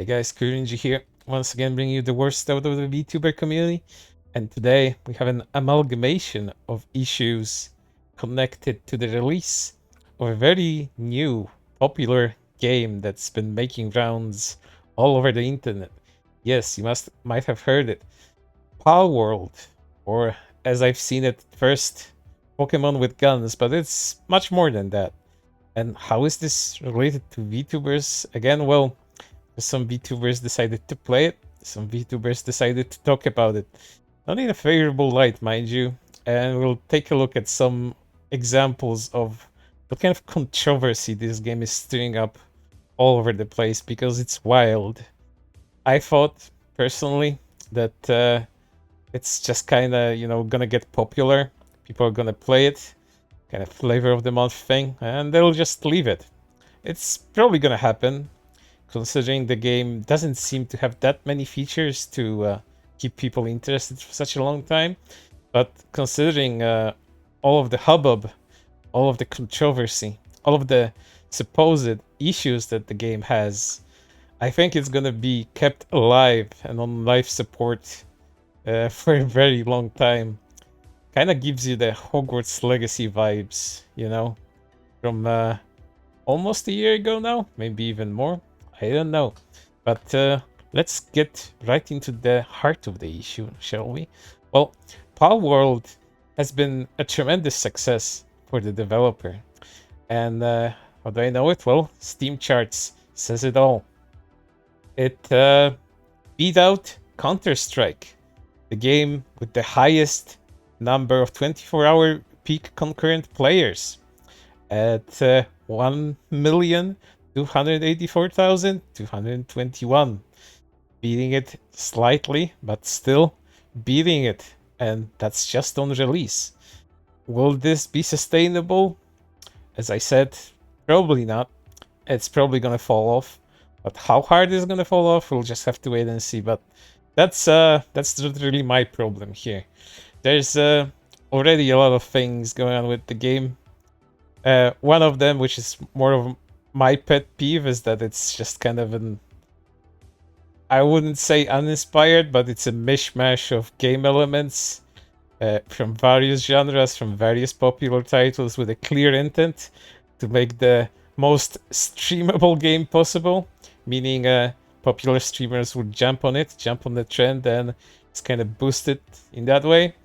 Hey guys, Rinji here, once again bringing you the worst out of the VTuber community. And today we have an amalgamation of issues connected to the release of a very new, popular game that's been making rounds all over the internet. Yes, you might have heard it. Palworld, or as I've seen it first, Pokemon with guns, but it's much more than that. And how is this related to VTubers? Again, well, some VTubers decided to play it, some VTubers decided to talk about it. Not in a favorable light, mind you, and we'll take a look at some examples of what kind of controversy this game is stirring up all over the place, because it's wild. I thought, personally, that it's just kind of, gonna get popular. People are gonna play it, kind of flavor of the month thing, and they'll just leave it. It's probably gonna happen, considering the game doesn't seem to have that many features to keep people interested for such a long time. But considering all of the hubbub, all of the controversy, all of the supposed issues that the game has, I think it's gonna be kept alive and on life support for a very long time. Kind of gives you the Hogwarts Legacy vibes, from almost a year ago now, maybe even more. I don't know. But let's get right into the heart of the issue, shall we? Well, Palworld has been a tremendous success for the developer. And how do I know it? Well, Steam charts says it all. It beat out Counter-Strike, the game with the highest number of 24-hour peak concurrent players, at 1,284,221, beating it slightly, but still beating it, and that's just on release. Will this be sustainable? As I said, probably not. It's probably gonna fall off, but how hard is it gonna fall off, we'll just have to wait and see. But that's really my problem here. There's already a lot of things going on with the game. One of them, which is more of my pet peeve, is that it's just kind of I wouldn't say uninspired, but it's a mishmash of game elements from various genres, from various popular titles, with a clear intent to make the most streamable game possible, meaning popular streamers would jump on the trend, and it's kind of boosted in that way.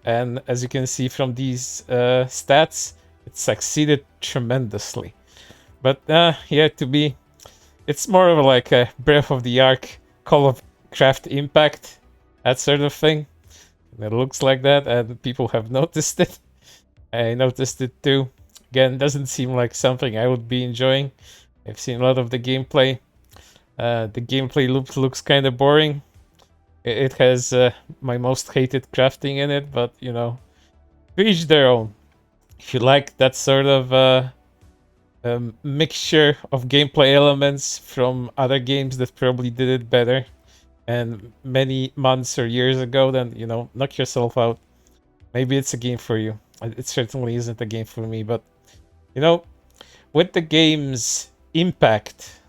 And as you can see from these stats, it succeeded tremendously. But yeah, it's more of like a Breath of the Ark, Call of Craft impact, that sort of thing. And it looks like that, and people have noticed it. I noticed it too. Again, doesn't seem like something I would be enjoying. I've seen a lot of the gameplay. The gameplay loop looks kind of boring. It has my most hated crafting in it, but to each their own. If you like that sort of mixture of gameplay elements from other games that probably did it better and many months or years ago, then knock yourself out. Maybe it's a game for you. It certainly isn't a game for me, but with the game's impact,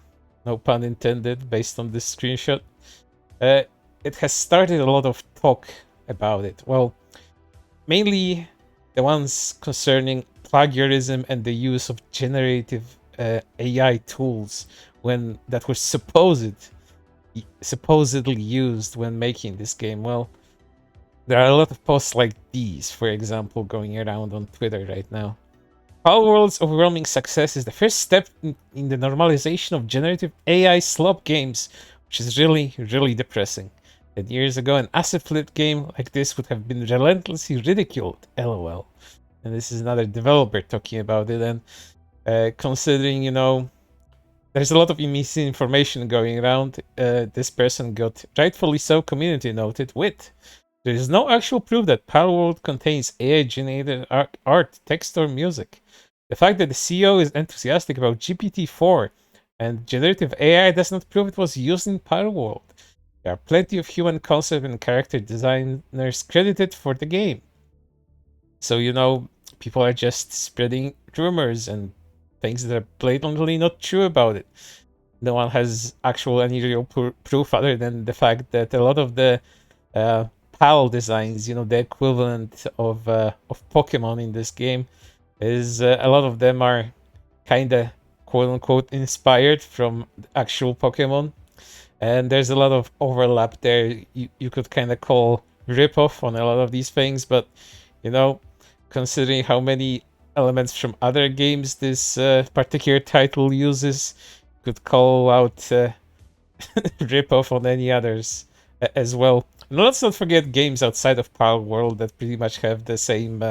no pun intended, based on this screenshot, it has started a lot of talk about it. Well, mainly the ones concerning plagiarism and the use of generative AI tools that were supposedly used when making this game. Well, there are a lot of posts like these, for example, going around on Twitter right now. Palworld's overwhelming success is the first step in the normalization of generative AI slop games, which is really, really depressing. 10 years ago, an asset-flipped game like this would have been relentlessly ridiculed. LOL. And this is another developer talking about it. And considering, there's a lot of misinformation going around, this person got, rightfully so, community noted with: there is no actual proof that Palworld contains AI-generated art, text, or music. The fact that the CEO is enthusiastic about GPT-4 and generative AI does not prove it was used in Palworld. There are plenty of human concept and character designers credited for the game. So, people are just spreading rumors and things that are blatantly not true about it. no one has actual any real proof other than the fact that a lot of the PAL designs, the equivalent of Pokemon in this game, is a lot of them are kind of quote unquote inspired from actual Pokemon, and there's a lot of overlap there. You could kind of call ripoff on a lot of these things, but you know, considering how many elements from other games this particular title uses, could call out ripoff on any others as well. And let's not forget games outside of Palworld that pretty much have the same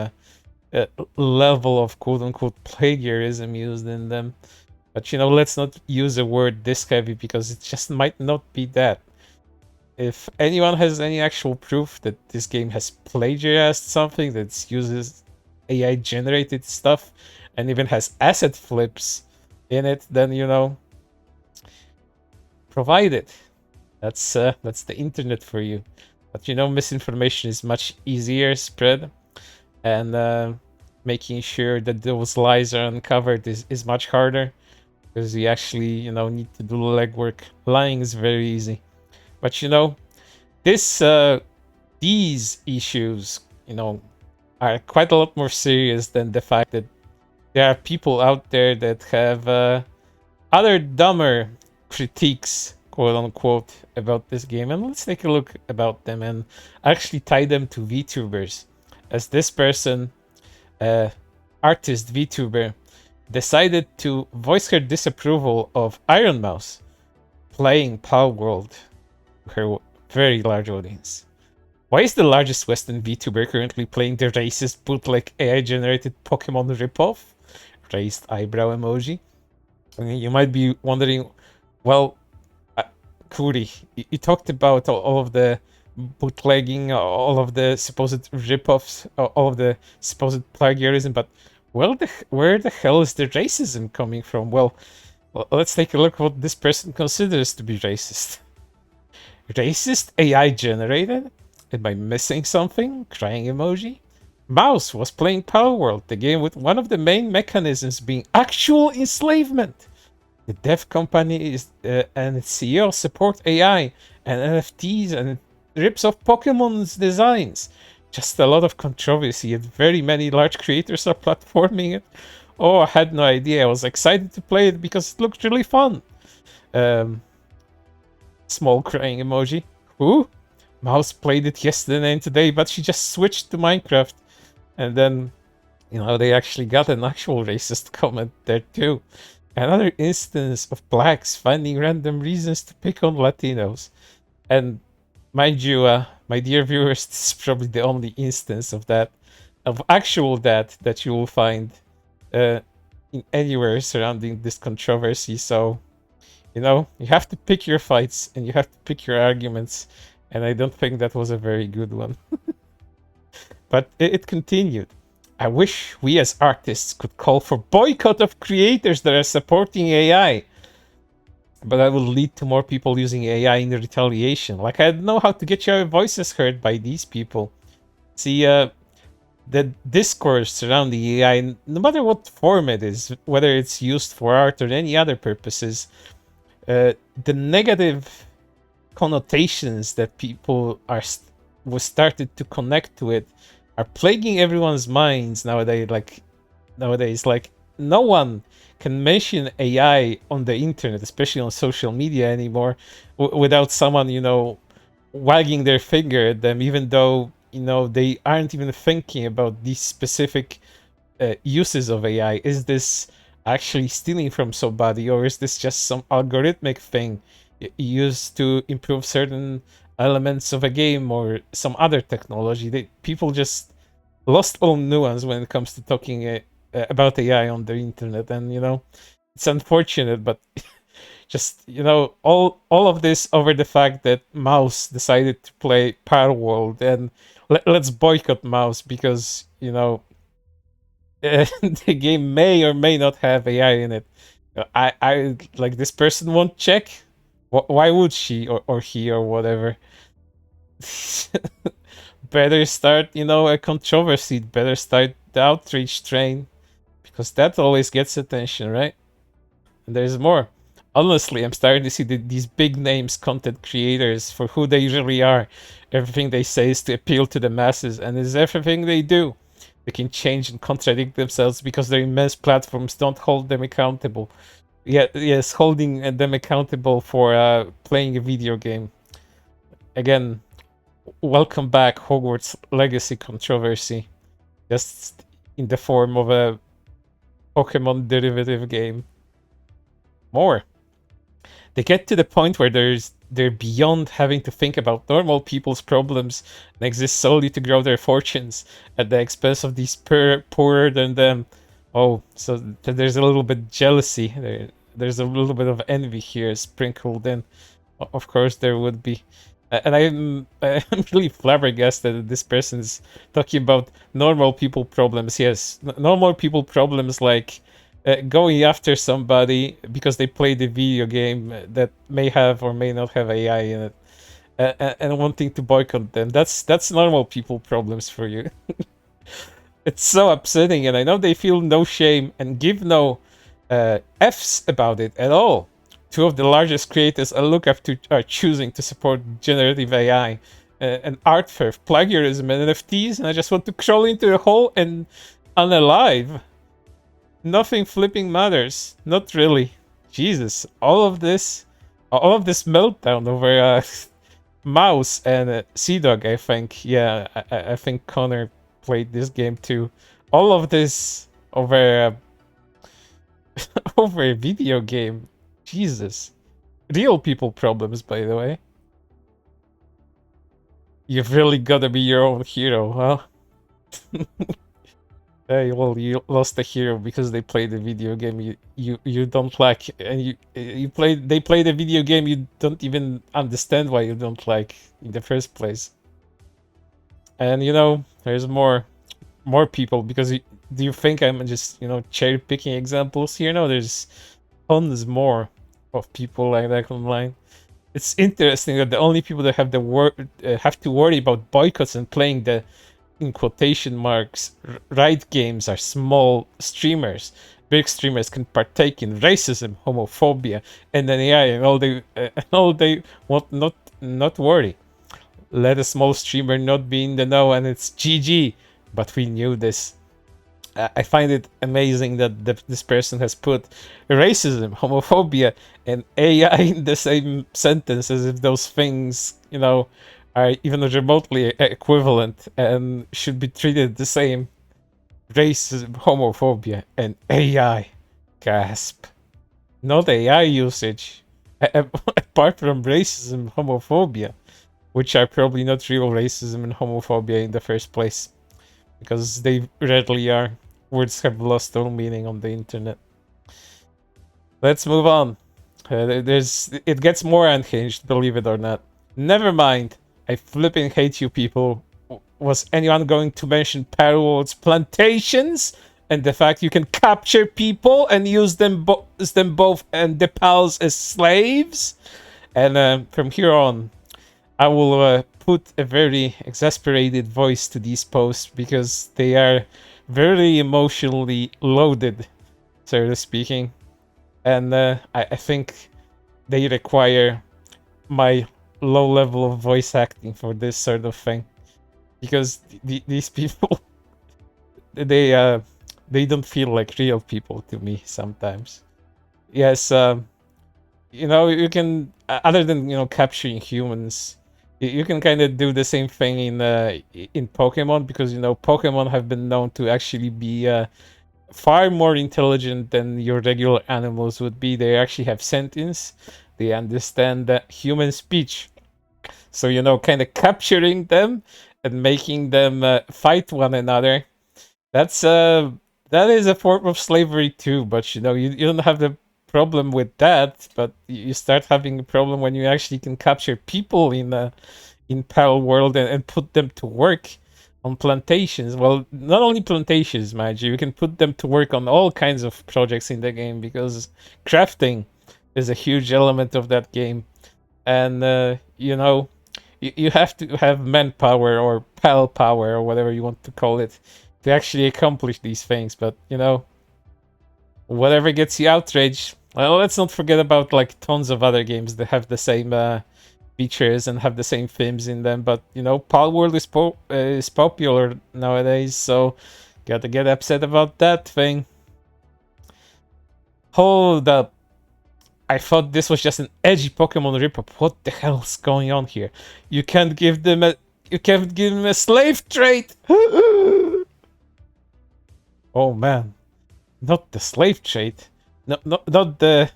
level of quote unquote plagiarism used in them. But let's not use a word this heavy because it just might not be that. If anyone has any actual proof that this game has plagiarized something that uses AI generated stuff and even has asset flips in it, then provide it. That's the internet for you. But misinformation is much easier spread, and making sure that those lies are uncovered is much harder because you actually need to do legwork. Lying is very easy, but this these issues are quite a lot more serious than the fact that there are people out there that have other dumber critiques, quote unquote, about this game. And let's take a look about them and actually tie them to VTubers. As this person, artist VTuber, decided to voice her disapproval of Iron Mouse playing Palworld to her very large audience. Why is the largest Western VTuber currently playing the racist bootleg AI-generated Pokemon ripoff? Raised eyebrow emoji. I mean, you might be wondering, well, Kuri, you talked about all of the bootlegging, all of the supposed ripoffs, all of the supposed plagiarism, but where the hell is the racism coming from? Well, let's take a look what this person considers to be racist. Racist AI generated? Am I missing something? Crying emoji. Mouse was playing Palworld, the game with one of the main mechanisms being actual enslavement. The dev company and its CEO support AI and NFTs and rips off Pokemon's designs. Just a lot of controversy, and very many large creators are platforming it. Oh, I had no idea. I was excited to play it because it looked really fun. Small crying emoji. Who? Mouse played it yesterday and today, but she just switched to Minecraft. And then, they actually got an actual racist comment there too. Another instance of blacks finding random reasons to pick on Latinos. And mind you, my dear viewers, this is probably the only instance of actual that you will find in anywhere surrounding this controversy. So, you have to pick your fights and you have to pick your arguments. And I don't think that was a very good one. But it continued. I wish we as artists could call for boycott of creators that are supporting AI. But that will lead to more people using AI in retaliation. Like, I don't know how to get your voices heard by these people. See, the discourse surrounding AI, no matter what form it is, whether it's used for art or any other purposes, the negative connotations that people was started to connect to it are plaguing everyone's minds nowadays. Like no one can mention AI on the internet, especially on social media anymore, without someone wagging their finger at them, even though they aren't even thinking about these specific uses of AI. Is this actually stealing from somebody, or is this just some algorithmic thing used to improve certain elements of a game or some other technology? People just lost all nuance when it comes to talking about AI on the internet, and it's unfortunate, but just all of this over the fact that Mouse decided to play Palworld, and let's boycott Mouse because the game may or may not have AI in it. I like, this person won't check. Why would she or he or whatever? Better start, a controversy. Better start the outrage train, because that always gets attention, right? And there's more. Honestly, I'm starting to see these big names content creators for who they really are. Everything they say is to appeal to the masses, and is everything they do. They can change and contradict themselves because their immense platforms don't hold them accountable. Yeah, yes, holding them accountable for playing a video game. Again, welcome back, Hogwarts Legacy controversy. Just in the form of a Pokemon derivative game. More. They get to the point where they're beyond having to think about normal people's problems and exist solely to grow their fortunes at the expense of these poorer than them. Oh, so there's a little bit jealousy. There's a little bit of envy here sprinkled in. Of course, there would be. And I'm really flabbergasted that this person's talking about normal people problems. Yes, normal people problems like going after somebody because they played a video game that may have or may not have AI in it, and wanting to boycott them. That's normal people problems for you. It's so upsetting, and I know they feel no shame and give no f's about it at all. Two of the largest creators I look up to are choosing to support generative AI and art theft, plagiarism, and NFTs, and I just want to crawl into a hole and unalive. Nothing flipping matters. Not really. Jesus, all of this meltdown over Mouse and Sea Dog. I think, yeah, I think Connor played this game too. All of this over over a video game. Jesus, real people problems, by the way. You've really got to be your own hero, huh? Hey, well, you lost a hero because they played a video game you don't like, and they played a video game you don't even understand why you don't like in the first place. And you know, there's more people because do you think I'm just cherry picking examples here? No, there's tons more of people like that online. It's interesting that the only people that have have to worry about boycotts and playing the in quotation marks right games are small streamers. Big streamers can partake in racism, homophobia, and then AI, and all they want not worry. Let a small streamer not be in the know, and it's GG. But we knew this. I find it amazing that this person has put racism, homophobia, and AI in the same sentence as if those things, are even remotely equivalent and should be treated the same. Racism, homophobia, and AI. Gasp. Not AI usage. Apart from racism, homophobia, which are probably not real racism and homophobia in the first place, because they rarely are. Words have lost all meaning on the internet. Let's move on. It gets more unhinged, believe it or not. Never mind. I flipping hate you people. Was anyone going to mention Palworld's plantations and the fact you can capture people and use them both and the pals as slaves? And from here on, I will put a very exasperated voice to these posts because they are very emotionally loaded, so to speaking. And I think they require my low level of voice acting for this sort of thing. Because these people, they don't feel like real people to me sometimes. Yes, you can, other than capturing humans, you can kind of do the same thing in Pokemon, because Pokemon have been known to actually be far more intelligent than your regular animals would be. They actually have sentience. They understand human speech. So kind of capturing them and making them fight one another. That is a form of slavery too. But you don't have the problem with that. But you start having a problem when you actually can capture people in Palworld and put them to work on plantations. Well, not only plantations, mind you can put them to work on all kinds of projects in the game, because crafting is a huge element of that game. And you have to have manpower or pal power or whatever you want to call it to actually accomplish these things. But whatever gets you outraged, Well, let's not forget about like tons of other games that have the same features and have the same themes in them. But you know, Palworld is popular nowadays, so gotta get upset about that thing. Hold up. I thought this was just an edgy Pokemon ripoff. What the hell's going on here? You can't give them a slave trade. Oh man, not the slave trade. No, not the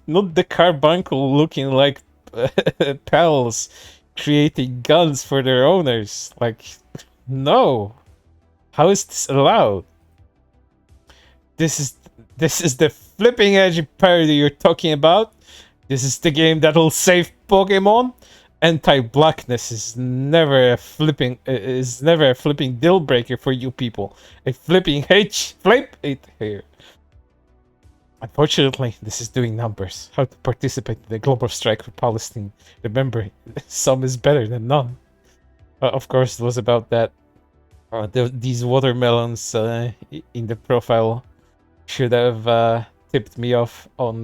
not the carbuncle looking like pals creating guns for their owners. Like, no. How is this allowed? This is the flipping edge parody you're talking about. This is the game that'll save Pokemon. Anti-blackness is never a flipping deal breaker for you people. A flipping flip it here. Unfortunately, this is doing numbers. How to participate in the global strike for Palestine. Remember, some is better than none. Of course, it was about that. These watermelons in the profile should have tipped me off on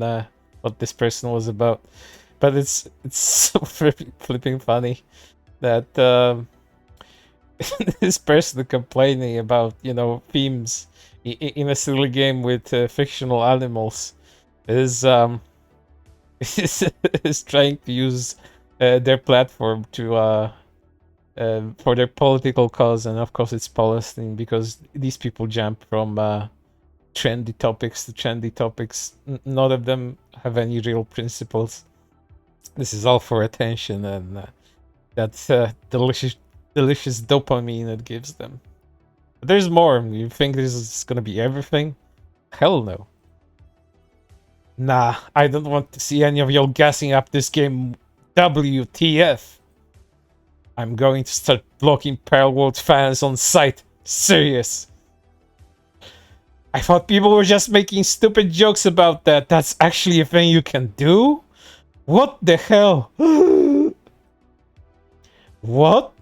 what this person was about. But it's so flipping funny that this person complaining about, you know, themes in a silly game with fictional animals is is trying to use their platform to for their political cause, and of course it's Palestine, because these people jump from trendy topics to trendy topics. None of them have any real principles. This is all for attention, and that's delicious dopamine it gives them. But there's more. You think this is gonna be everything? Hell no. Nah, I don't want to see any of y'all gassing up this game. WTF. I'm going to start blocking Palworld fans on sight. Serious. I thought people were just making stupid jokes about that. That's actually a thing you can do? What the hell? What?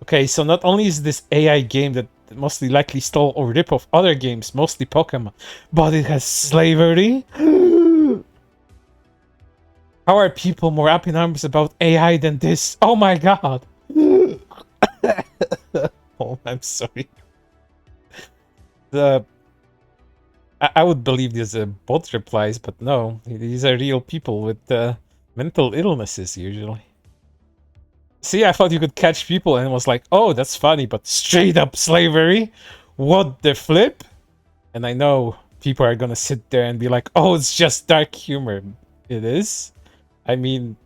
Okay, so not only is this AI game that mostly likely stole or rip off other games, mostly Pokemon, but it has slavery? How are people more up in arms about AI than this? Oh my god! Oh, I'm sorry. I would believe these are bot replies, but no, these are real people with mental illnesses usually. See, I thought you could catch people and was like, oh, that's funny, but straight up slavery? What the flip? And I know people are gonna sit there and be like, oh, it's just dark humor. It is? I mean,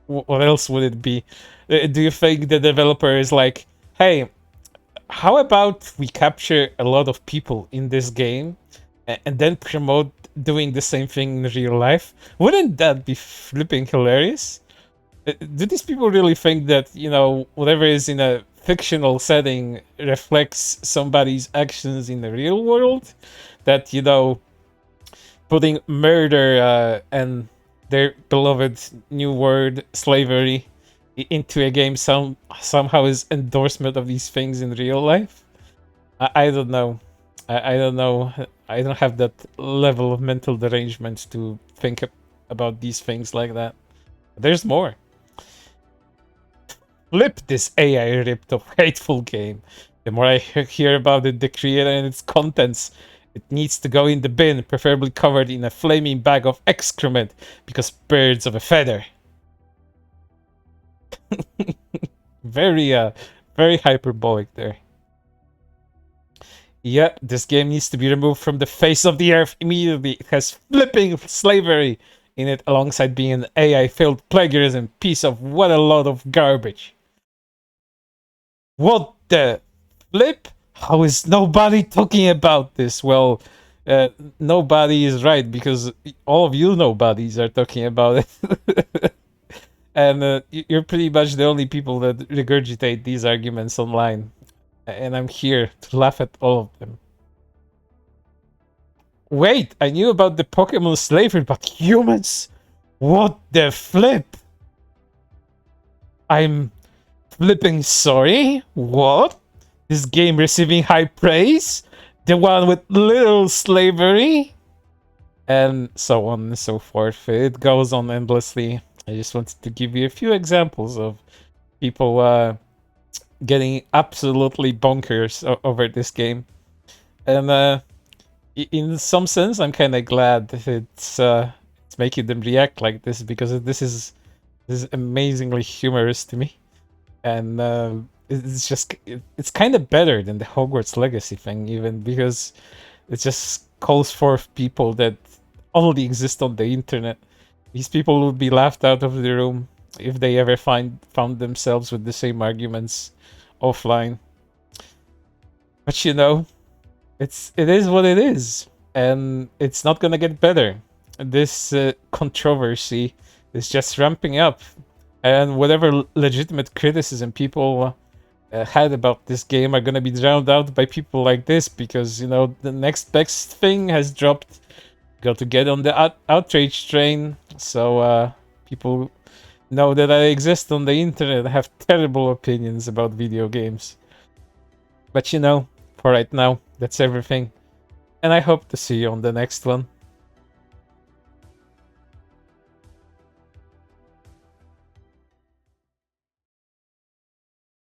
what else would it be? Do you think the developer is like, hey, how about we capture a lot of people in this game and then promote doing the same thing in real life? Wouldn't that be flipping hilarious? Do these people really think that, you know, whatever is in a fictional setting reflects somebody's actions in the real world? That, you know, putting murder and their beloved new word, slavery, into a game somehow is endorsement of these things in real life? I don't know. I don't know. I don't have that level of mental derangement to think about these things like that. There's more. Flip this AI ripped off hateful game. The more I hear about it, the creator and its contents, it needs to go in the bin, preferably covered in a flaming bag of excrement, because birds of a feather. Very hyperbolic there. Yeah, this game needs to be removed from the face of the earth immediately. It has flipping slavery in it, alongside being an AI-filled plagiarism piece of what a lot of garbage. What the flip? How is nobody talking about this? Well, nobody is right, because all of you nobodies are talking about it. And you're pretty much the only people that regurgitate these arguments online. And I'm here to laugh at all of them. Wait, I knew about the Pokemon slavery, but humans? What the flip? I'm flipping sorry? What? This game receiving high praise? The one with little slavery? and so on and so forth. It goes on endlessly. I just wanted to give you a few examples of people getting absolutely bonkers over this game. And in some sense, I'm kind of glad that it's making them react like this, because this is amazingly humorous to me, and it's just it's kind of better than the Hogwarts Legacy thing, even, because it just calls forth people that only exist on the internet. These people would be laughed out of the room if they ever found themselves with the same arguments offline. But it is what it is, and it's not gonna get better. This controversy is just ramping up, and whatever legitimate criticism people had about this game are gonna be drowned out by people like this, because the next best thing has dropped. Got to get on the outrage train, so people know that I exist on the internet. I have terrible opinions about video games. But for right now, that's everything. And I hope to see you on the next one.